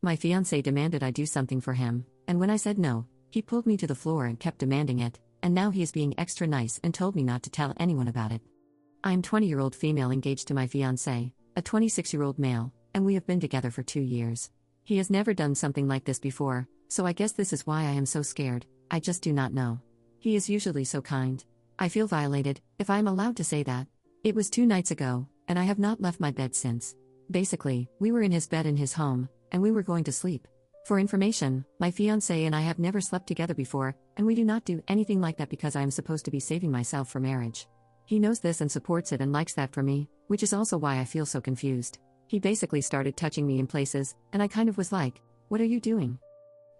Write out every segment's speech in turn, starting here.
My fiancé demanded I do something for him, and when I said no, he pulled me to the floor and kept demanding it, and now he is being extra nice and told me not to tell anyone about it. I am 20-year-old female engaged to my fiancé, a 26-year-old male, and we have been together for 2 years. He has never done something like this before, so I guess this is why I am so scared. I just do not know. He is usually so kind. I feel violated, if I am allowed to say that. It was 2 nights ago, and I have not left my bed since. Basically, we were in his bed in his home, and we were going to sleep. For information, my fiancé and I have never slept together before, and we do not do anything like that because I am supposed to be saving myself for marriage. He knows this and supports it and likes that for me, which is also why I feel so confused. He basically started touching me in places, and I kind of was like, "What are you doing?"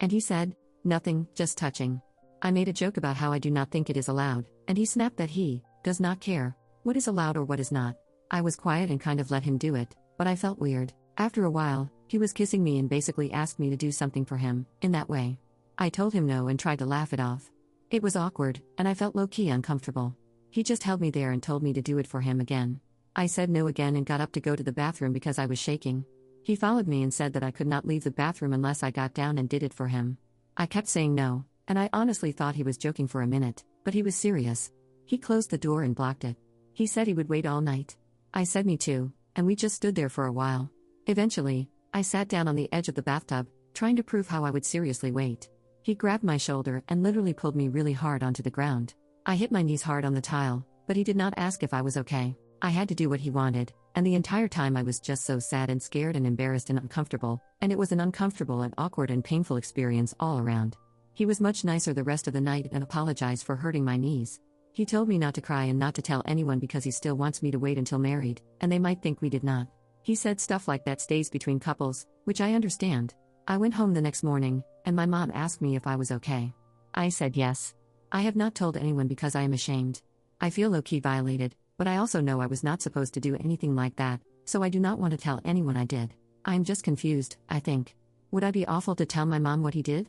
And he said, "Nothing, just touching." I made a joke about how I do not think it is allowed, and he snapped that he does not care what is allowed or what is not. I was quiet and kind of let him do it, but I felt weird. After a while, he was kissing me and basically asked me to do something for him, in that way. I told him no and tried to laugh it off. It was awkward, and I felt low-key uncomfortable. He just held me there and told me to do it for him again. I said no again and got up to go to the bathroom because I was shaking. He followed me and said that I could not leave the bathroom unless I got down and did it for him. I kept saying no, and I honestly thought he was joking for a minute, but he was serious. He closed the door and blocked it. He said he would wait all night. I said me too, and we just stood there for a while. Eventually, I sat down on the edge of the bathtub, trying to prove how I would seriously wait. He grabbed my shoulder and literally pulled me really hard onto the ground. I hit my knees hard on the tile, but he did not ask if I was okay. I had to do what he wanted, and the entire time I was just so sad and scared and embarrassed and uncomfortable, and it was an uncomfortable and awkward and painful experience all around. He was much nicer the rest of the night and apologized for hurting my knees. He told me not to cry and not to tell anyone because he still wants me to wait until married, and they might think we did not. He said stuff like that stays between couples, which I understand. I went home the next morning, and my mom asked me if I was okay. I said yes. I have not told anyone because I am ashamed. I feel low-key violated, but I also know I was not supposed to do anything like that, so I do not want to tell anyone I did. I am just confused, I think. Would I be awful to tell my mom what he did?